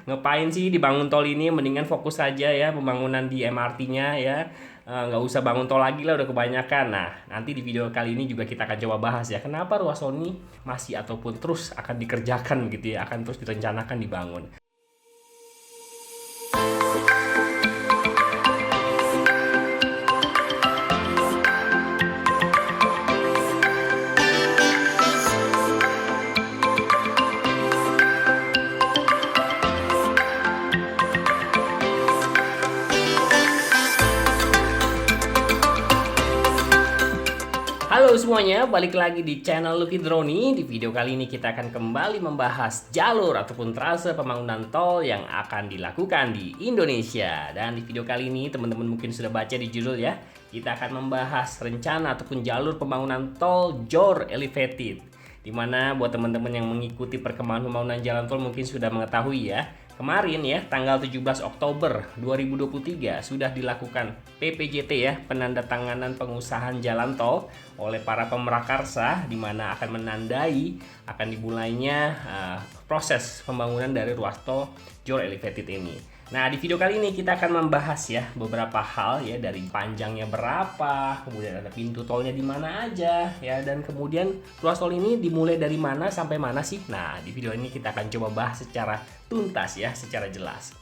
Ngapain sih dibangun tol ini? Mendingan fokus saja ya pembangunan di MRT-nya ya. Nggak usah bangun tol lagi lah, udah kebanyakan. Nah, nanti di video kali ini juga kita akan coba bahas ya, kenapa ruas tol ini masih ataupun terus akan dikerjakan gitu ya, akan terus direncanakan dibangun. Halo semuanya, balik lagi di channel Lucky Droni. Di video kali ini kita akan kembali membahas jalur ataupun trase pembangunan tol yang akan dilakukan di Indonesia. Dan di video kali ini teman-teman mungkin sudah baca di judul ya, kita akan membahas rencana ataupun jalur pembangunan tol JOR Elevated. Dimana buat teman-teman yang mengikuti perkembangan pembangunan jalan tol mungkin sudah mengetahui ya, kemarin ya, tanggal 17 Oktober 2023 sudah dilakukan PPJT ya, penandatanganan pengusahaan jalan tol oleh para pemrakarsa, di mana akan menandai akan dimulainya proses pembangunan dari ruas tol JOR Elevated ini. Nah, di video kali ini kita akan membahas ya beberapa hal ya, dari panjangnya berapa, kemudian ada pintu tolnya di mana aja ya, dan kemudian ruas tol ini dimulai dari mana sampai mana sih. Nah, di video ini kita akan coba bahas secara tuntas ya, secara jelas.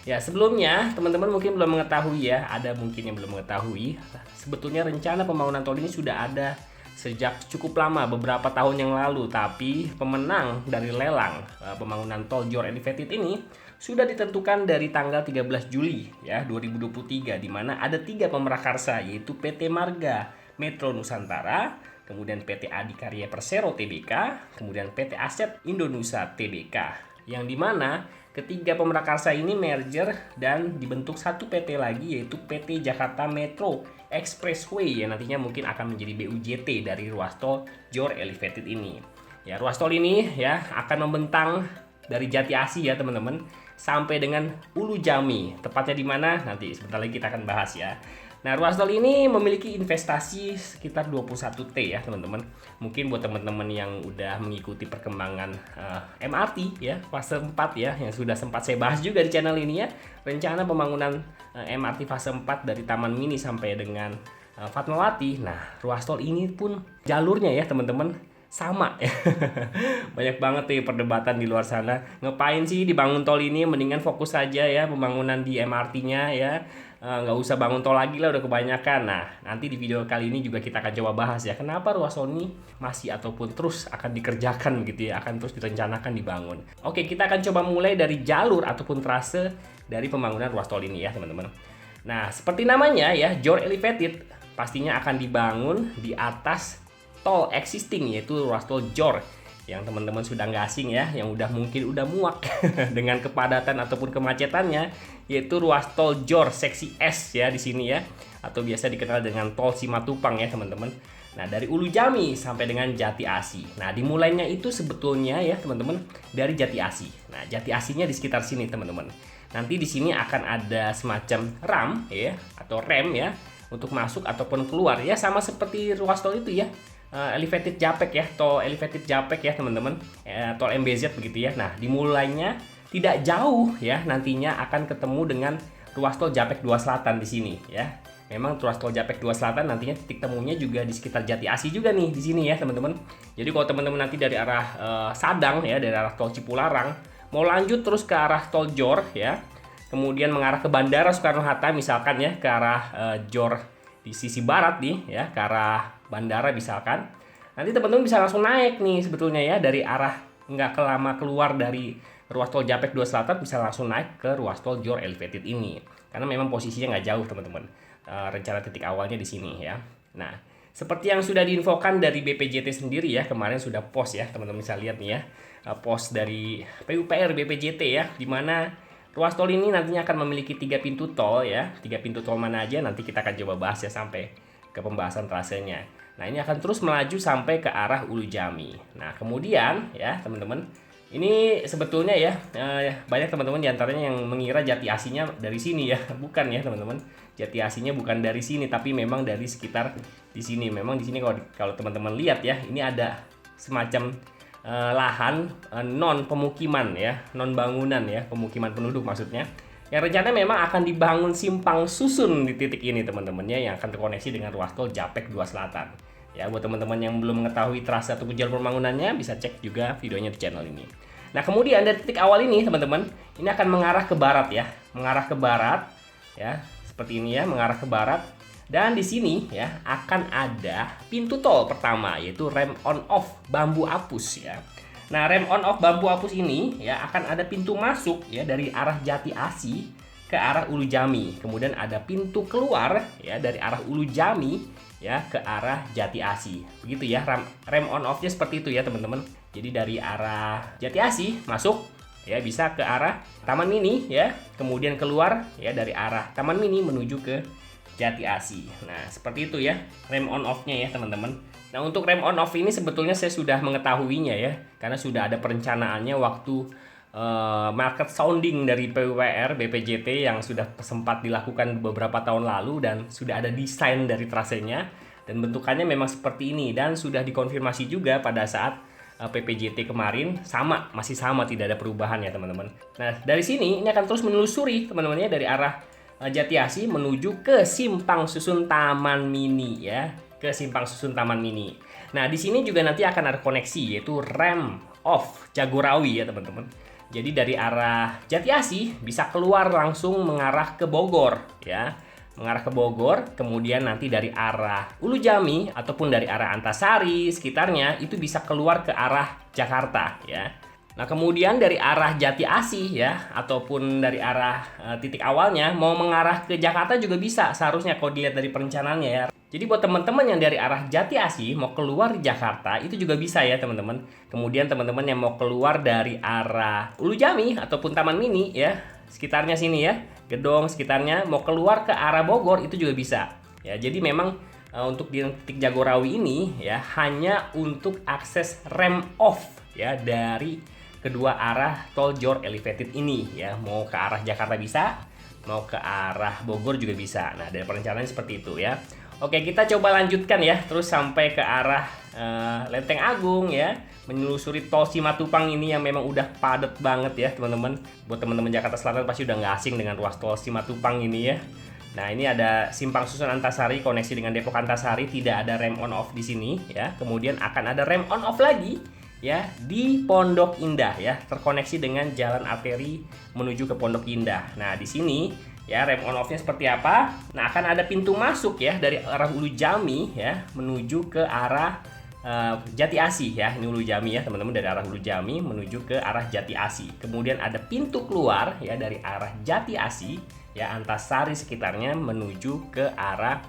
Ya, sebelumnya teman-teman mungkin belum mengetahui ya, ada mungkin yang belum mengetahui, sebetulnya rencana pembangunan tol ini sudah ada sejak cukup lama, beberapa tahun yang lalu. Tapi pemenang dari lelang pembangunan tol JOR Elevated ini sudah ditentukan dari tanggal 13 Juli ya 2023, di mana ada 3 pemrakarsa, yaitu PT Marga Metro Nusantara, kemudian PT Adikarya Persero Tbk, kemudian PT Aset Indonesia Tbk, yang dimana ketiga pemrakarsa ini merger dan dibentuk satu PT lagi, yaitu PT Jakarta Metro Expressway, yang nantinya mungkin akan menjadi BUJT dari ruas tol JOR Elevated ini. Ya, ruas tol ini ya akan membentang dari Jati Asih ya teman-teman, sampai dengan Ulu Jami. Tepatnya di mana nanti sebentar lagi kita akan bahas ya. Nah, ruas tol ini memiliki investasi sekitar 21 T ya teman-teman. Mungkin buat teman-teman yang udah mengikuti perkembangan MRT ya fase 4 ya, yang sudah sempat saya bahas juga di channel ini ya, rencana pembangunan MRT fase 4 dari Taman Mini sampai dengan Fatmawati. Nah, ruas tol ini pun jalurnya ya teman-teman sama ya. Banyak banget nih perdebatan di luar sana, ngapain sih dibangun tol ini? Mendingan fokus saja ya pembangunan di MRT-nya ya. Nggak usah bangun tol lagi lah, udah kebanyakan. Nah, nanti di video kali ini juga kita akan coba bahas ya, kenapa ruas tol ini masih ataupun terus akan dikerjakan gitu ya, akan terus direncanakan dibangun. Oke, kita akan coba mulai dari jalur ataupun trase dari pembangunan ruas tol ini ya teman-teman. Nah, seperti namanya ya, JOR Elevated pastinya akan dibangun di atas tol existing, yaitu ruas tol JOR, yang teman-teman sudah nggak asing ya, yang mungkin udah muak dengan kepadatan ataupun kemacetannya, yaitu ruas tol JOR seksi S ya di sini ya, atau biasa dikenal dengan tol Simatupang ya teman-teman. Nah, dari Ulu Jami sampai dengan Jati Asih. Nah, dimulainya itu sebetulnya ya teman-teman dari Jati Asih. Nah, Jati Asihnya di sekitar sini teman-teman. Nanti di sini akan ada semacam ram ya, atau rem ya, untuk masuk ataupun keluar ya, sama seperti ruas tol itu ya. Elevated Japek ya, tol Elevated Japek ya teman-teman, tol MBZ begitu ya. Nah, dimulainya tidak jauh ya, nantinya akan ketemu dengan ruas tol Japek 2 Selatan di sini ya. Memang ruas tol Japek 2 Selatan nantinya titik temunya juga di sekitar Jati Asih juga nih di sini ya teman-teman. Jadi kalau teman-teman nanti dari arah Sadang ya, dari arah tol Cipularang mau lanjut terus ke arah tol JOR ya, kemudian mengarah ke Bandara Soekarno-Hatta misalkan ya, ke arah JOR di sisi barat nih ya, ke arah bandara misalkan, nanti teman-teman bisa langsung naik nih sebetulnya ya, dari arah nggak kelama keluar dari ruas tol Japek 2 Selatan, bisa langsung naik ke ruas tol JOR Elevated ini, karena memang posisinya nggak jauh teman-teman. Rencana titik awalnya di sini ya. Nah, seperti yang sudah diinfokan dari BPJT sendiri ya, kemarin sudah post ya teman-teman bisa lihat nih ya, post dari PUPR BPJT ya, di mana ruas tol ini nantinya akan memiliki 3 pintu tol ya. 3 pintu tol mana aja nanti kita akan coba bahas ya sampai ke pembahasan trasenya. Nah, ini akan terus melaju sampai ke arah Ulu Jami. Nah, kemudian ya teman-teman, ini sebetulnya ya banyak teman-teman diantaranya yang mengira Jati Asihnya dari sini ya. Bukan ya teman-teman, Jati Asihnya bukan dari sini, tapi memang dari sekitar di sini. Memang di sini kalau teman-teman lihat ya, ini ada semacam lahan non pemukiman ya, non bangunan ya, pemukiman penduduk maksudnya. Yang rencananya memang akan dibangun simpang susun di titik ini teman-teman ya, yang akan terkoneksi dengan ruas tol Japek 2 Selatan. Ya, buat teman-teman yang belum mengetahui trase atau jalur pembangunannya bisa cek juga videonya di channel ini. Nah, kemudian dari titik awal ini teman-teman, ini akan mengarah ke barat ya, mengarah ke barat ya, seperti ini ya, mengarah ke barat. Dan di sini ya akan ada pintu tol pertama, yaitu rem on off bambu apus ya. Nah, rem on off bambu apus ini ya akan ada pintu masuk ya dari arah Jati Asi ke arah Ulu Jami. Kemudian ada pintu keluar ya dari arah Ulu Jami ya ke arah Jati Asi. Begitu ya, rem on off-nya seperti itu ya teman-teman. Jadi dari arah Jati Asi masuk ya bisa ke arah Taman Mini ya, kemudian keluar ya dari arah Taman Mini menuju ke Jati Asi. Nah, seperti itu ya rem on off-nya ya teman-teman. Nah, untuk rem on off ini sebetulnya saya sudah mengetahuinya ya, karena sudah ada perencanaannya waktu market sounding dari PUPR BPJT yang sudah sempat dilakukan beberapa tahun lalu, dan sudah ada desain dari trasenya dan bentukannya memang seperti ini, dan sudah dikonfirmasi juga pada saat PPJT kemarin masih sama, tidak ada perubahan ya teman-teman. Nah, dari sini ini akan terus menelusuri teman-teman ya dari arah Jati Asi menuju ke Simpang Susun Taman Mini ya, ke Simpang Susun Taman Mini. Nah, di sini juga nanti akan ada koneksi, yaitu rem off Jagorawi ya teman-teman. Jadi dari arah Jati Asi bisa keluar langsung mengarah ke Bogor ya, mengarah ke Bogor. Kemudian nanti dari arah Ulu Jami ataupun dari arah Antasari sekitarnya itu bisa keluar ke arah Jakarta ya. Nah, kemudian dari arah Jati Asi ya, ataupun dari arah titik awalnya mau mengarah ke Jakarta juga bisa seharusnya kalau dilihat dari perencanaannya ya. Jadi buat teman-teman yang dari arah Jati Asi mau keluar di Jakarta itu juga bisa ya teman-teman. Kemudian teman-teman yang mau keluar dari arah Ulu Jami ataupun Taman Mini ya, sekitarnya sini ya, Gedong sekitarnya mau keluar ke arah Bogor itu juga bisa. Ya, jadi memang untuk di titik Jagorawi ini ya hanya untuk akses rem off ya dari kedua arah tol Jor Elevated ini ya, mau ke arah Jakarta bisa, mau ke arah Bogor juga bisa. Nah, dari perencanaan seperti itu ya. Oke, kita coba lanjutkan ya, terus sampai ke arah Lenteng Agung ya, menelusuri tol Simatupang ini yang memang udah padat banget ya teman-teman. Buat teman-teman Jakarta Selatan pasti udah nggak asing dengan ruas tol Simatupang ini ya. Nah, ini ada Simpang Susun Antasari koneksi dengan Depok Antasari, tidak ada rem on off di sini ya. Kemudian akan ada rem on off lagi ya di Pondok Indah ya, terkoneksi dengan jalan arteri menuju ke Pondok Indah. Nah, di sini ya rem on off-nya seperti apa? Nah, akan ada pintu masuk ya dari arah Ulu Jami ya menuju ke arah Jati Asi ya. Ini Ulu Jami ya teman-teman, dari arah Ulu Jami menuju ke arah Jati Asi. Kemudian ada pintu keluar ya dari arah Jati Asi ya, Antasari sekitarnya menuju ke arah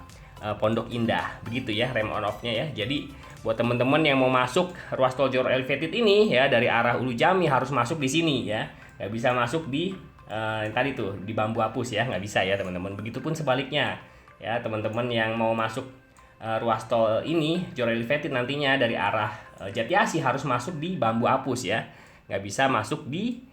Pondok Indah. Begitu ya rem on off-nya ya. Jadi buat teman-teman yang mau masuk ruas tol Jor Elevated ini ya dari arah Ulu Jami harus masuk di sini ya. Nggak bisa masuk di tadi tuh di Bambu Apus ya, nggak bisa ya teman-teman. Begitupun sebaliknya ya, teman-teman yang mau masuk ruas tol ini Jor Elevated nantinya dari arah Jati Asi harus masuk di Bambu Apus ya, nggak bisa masuk di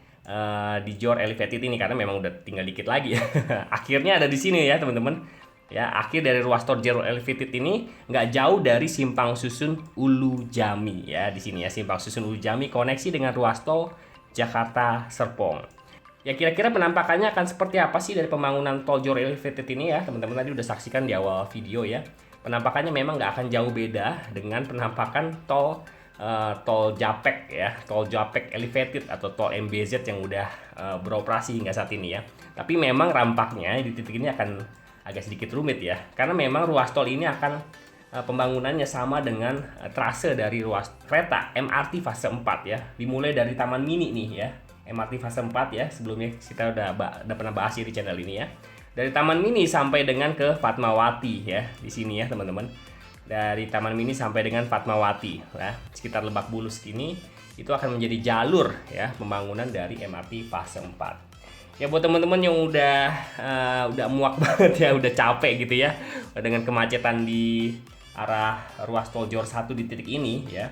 Jor Elevated ini karena memang udah tinggal dikit lagi ya. Akhirnya ada di sini ya teman-teman ya. Akhir dari ruas tol Jor Elevated ini nggak jauh dari Simpang Susun Ulu Jami ya, di sini ya Simpang Susun Ulu Jami koneksi dengan ruas tol Jakarta Serpong. Ya, kira-kira penampakannya akan seperti apa sih dari pembangunan tol Jor Elevated ini ya, teman-teman tadi udah saksikan di awal video ya. Penampakannya memang nggak akan jauh beda dengan penampakan tol Japek ya, tol Japek Elevated atau tol MBZ yang udah beroperasi hingga saat ini ya. Tapi memang rampaknya di titik ini akan agak sedikit rumit ya, karena memang ruas tol ini akan pembangunannya sama dengan trase dari ruas kereta MRT fase 4 ya, dimulai dari Taman Mini nih ya. MRT fase 4 ya, sebelumnya kita udah pernah bahas di channel ini ya. Dari Taman Mini sampai dengan ke Fatmawati ya, di sini ya teman-teman. Dari Taman Mini sampai dengan Fatmawati ya, sekitar Lebak Bulus ini itu akan menjadi jalur ya pembangunan dari MRT fase 4. Ya, buat teman-teman yang udah muak banget ya, udah capek gitu ya dengan kemacetan di arah ruas tol Jor 1 di titik ini ya.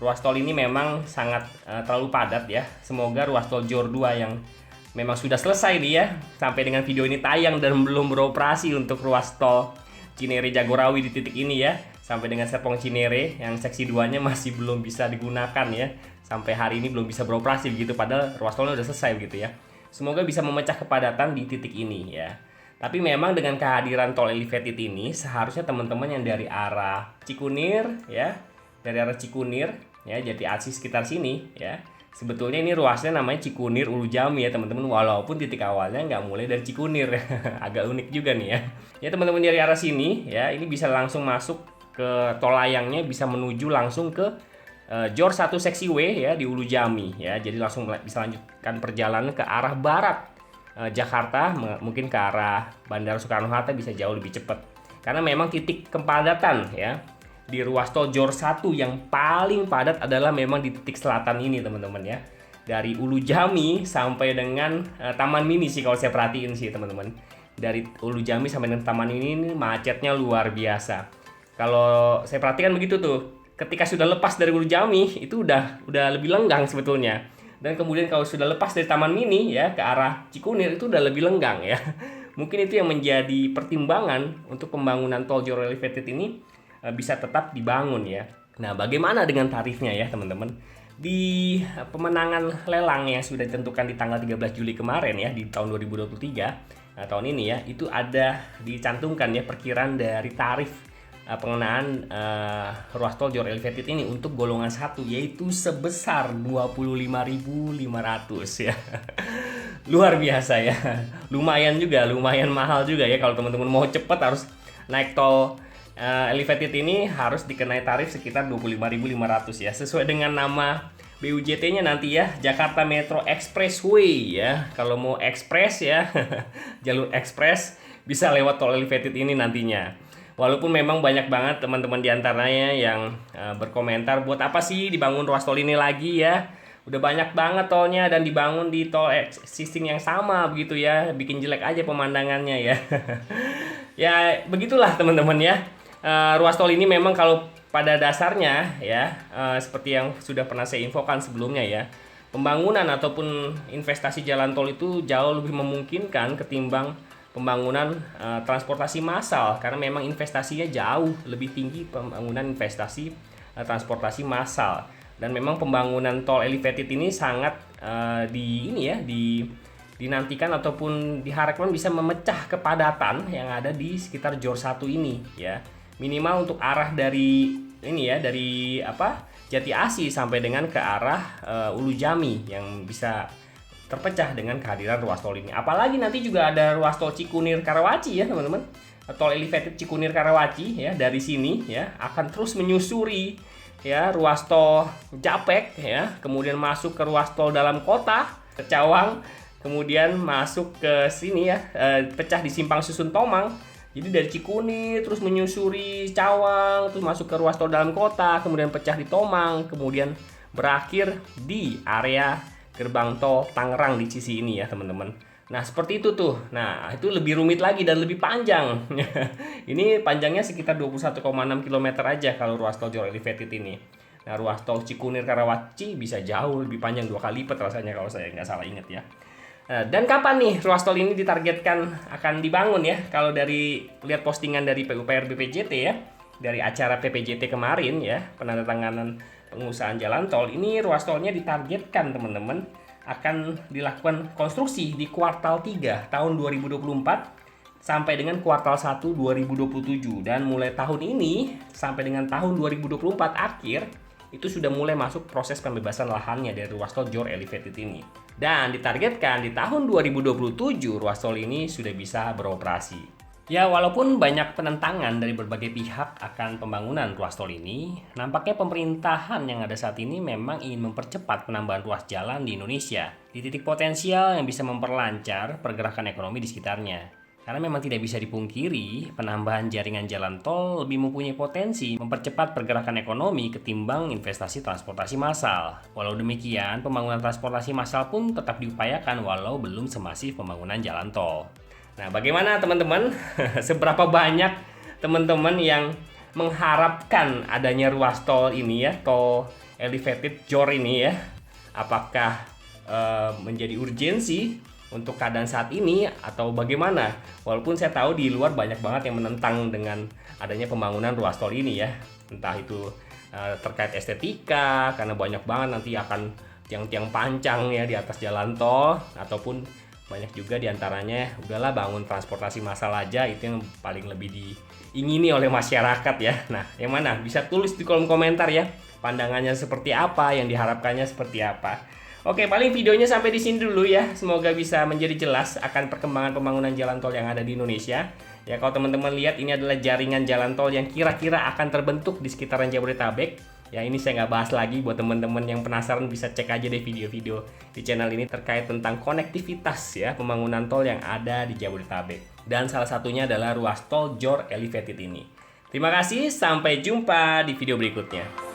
Ruas tol ini memang sangat terlalu padat ya. Semoga ruas tol Jor 2 yang memang sudah selesai nih ya, sampai dengan video ini tayang dan belum beroperasi untuk ruas tol Cinere Jagorawi di titik ini ya, sampai dengan Serpong Cinere yang seksi 2-nya masih belum bisa digunakan ya, sampai hari ini belum bisa beroperasi begitu, padahal ruas tolnya udah selesai begitu ya. Semoga bisa memecah kepadatan di titik ini ya. Tapi memang dengan kehadiran tol elevated ini seharusnya teman-teman yang dari arah Cikunir ya, dari arah Cikunir ya, Jatiasih sekitar sini ya. Sebetulnya ini ruasnya namanya Cikunir Ulu Jami ya teman-teman, walaupun titik awalnya nggak mulai dari Cikunir. Agak unik juga nih ya. Ya teman-teman dari arah sini ya, ini bisa langsung masuk ke tol layangnya, bisa menuju langsung ke Jor 1 seksi W ya di Ulu Jami ya. Jadi langsung bisa lanjutkan perjalanan ke arah barat Jakarta, mungkin ke arah Bandara Soekarno-Hatta bisa jauh lebih cepat. Karena memang titik kepadatan ya di ruas tol Jor 1 yang paling padat adalah memang di titik selatan ini teman-teman ya. Dari Ulu Jami sampai dengan Taman Mini sih kalau saya perhatiin sih teman-teman. Dari Ulu Jami sampai dengan Taman Mini ini macetnya luar biasa. Kalau saya perhatikan begitu tuh, ketika sudah lepas dari Ulu Jami itu udah lebih lenggang sebetulnya. Dan kemudian kalau sudah lepas dari Taman Mini ya ke arah Cikunir itu udah lebih lenggang ya. Mungkin itu yang menjadi pertimbangan untuk pembangunan tol Jor Elevated ini bisa tetap dibangun ya. Nah, bagaimana dengan tarifnya ya teman-teman? Di pemenangan lelang yang sudah ditentukan di tanggal 13 Juli kemarin ya di tahun 2023, nah, tahun ini ya, itu ada dicantumkan ya perkiraan dari tarif pengenaan ruas tol Jor Elevated ini untuk golongan 1 yaitu sebesar 25.500 ya. Luar biasa ya. Lumayan mahal juga ya kalau teman-teman mau cepat harus naik tol elevated ini harus dikenai tarif sekitar 25.500 ya, sesuai dengan nama BUJT-nya nanti ya, Jakarta Metro Expressway ya. Kalau mau ekspres ya, jalur ekspres bisa lewat tol elevated ini nantinya. Walaupun memang banyak banget teman-teman diantaranya yang berkomentar, buat apa sih dibangun ruas tol ini lagi ya? Udah banyak banget tolnya dan dibangun di tol existing yang sama begitu ya, bikin jelek aja pemandangannya ya. Ya begitulah teman-teman ya. Ruas tol ini memang kalau pada dasarnya ya, seperti yang sudah pernah saya infokan sebelumnya ya, pembangunan ataupun investasi jalan tol itu jauh lebih memungkinkan ketimbang pembangunan transportasi massal, karena memang investasinya jauh lebih tinggi pembangunan investasi transportasi massal. Dan memang pembangunan tol elevated ini sangat dinantikan ataupun diharapkan bisa memecah kepadatan yang ada di sekitar Jor 1 ini ya. Minimal untuk arah dari Jatiasih sampai dengan ke arah Ulu Jami yang bisa terpecah dengan kehadiran ruas tol ini. Apalagi nanti juga ada ruas tol Cikunir Karawaci ya teman-teman. Tol elevated Cikunir Karawaci ya, dari sini ya akan terus menyusuri ya ruas tol Japek ya, kemudian masuk ke ruas tol dalam kota ke Cawang, kemudian masuk ke sini ya, pecah di Simpang Susun Tomang. Jadi dari Cikunir terus menyusuri Cawang, terus masuk ke ruas tol dalam kota, kemudian pecah di Tomang, kemudian berakhir di area gerbang tol Tangerang di sisi ini ya teman-teman. Nah seperti itu tuh. Nah itu lebih rumit lagi dan lebih panjang. Ini panjangnya sekitar 21,6 km aja kalau ruas tol Jor Elevated ini. Nah ruas tol Cikunir Karawaci bisa jauh lebih panjang, 2 kali lipat rasanya kalau saya nggak salah ingat ya. Dan kapan nih ruas tol ini ditargetkan akan dibangun ya? Kalau dari lihat postingan dari PUPR BPJT ya, dari acara PPJT kemarin ya, penandatanganan pengusahaan jalan tol, ini ruas tolnya ditargetkan teman-teman akan dilakukan konstruksi di kuartal 3 tahun 2024 sampai dengan kuartal 1 2027, dan mulai tahun ini sampai dengan tahun 2024 akhir itu sudah mulai masuk proses pembebasan lahannya dari ruas tol Jor Elevated ini. Dan ditargetkan di tahun 2027 ruas tol ini sudah bisa beroperasi. Ya, walaupun banyak penentangan dari berbagai pihak akan pembangunan ruas tol ini, nampaknya pemerintahan yang ada saat ini memang ingin mempercepat penambahan ruas jalan di Indonesia di titik potensial yang bisa memperlancar pergerakan ekonomi di sekitarnya. Karena memang tidak bisa dipungkiri, penambahan jaringan jalan tol lebih mempunyai potensi mempercepat pergerakan ekonomi ketimbang investasi transportasi massal. Walau demikian, pembangunan transportasi massal pun tetap diupayakan walau belum semasif pembangunan jalan tol. Nah, bagaimana teman-teman? Seberapa banyak teman-teman yang mengharapkan adanya ruas tol ini ya, tol elevated Jor ini ya? Apakah menjadi urgensi untuk keadaan saat ini atau bagaimana? Walaupun saya tahu di luar banyak banget yang menentang dengan adanya pembangunan ruas tol ini ya. Entah itu terkait estetika, karena banyak banget nanti akan tiang-tiang pancang ya di atas jalan tol, ataupun banyak juga diantaranya udahlah bangun transportasi massal aja, itu yang paling lebih diingini oleh masyarakat ya. Nah, yang mana? Bisa tulis di kolom komentar ya, pandangannya seperti apa, yang diharapkannya seperti apa. Oke, paling videonya sampai di sini dulu ya. Semoga bisa menjadi jelas akan perkembangan pembangunan jalan tol yang ada di Indonesia. Ya, kalau teman-teman lihat ini adalah jaringan jalan tol yang kira-kira akan terbentuk di sekitaran Jabodetabek. Ya, ini saya nggak bahas lagi, buat teman-teman yang penasaran bisa cek aja deh video-video di channel ini terkait tentang konektivitas ya pembangunan tol yang ada di Jabodetabek. Dan salah satunya adalah ruas tol Jor Elevated ini. Terima kasih, sampai jumpa di video berikutnya.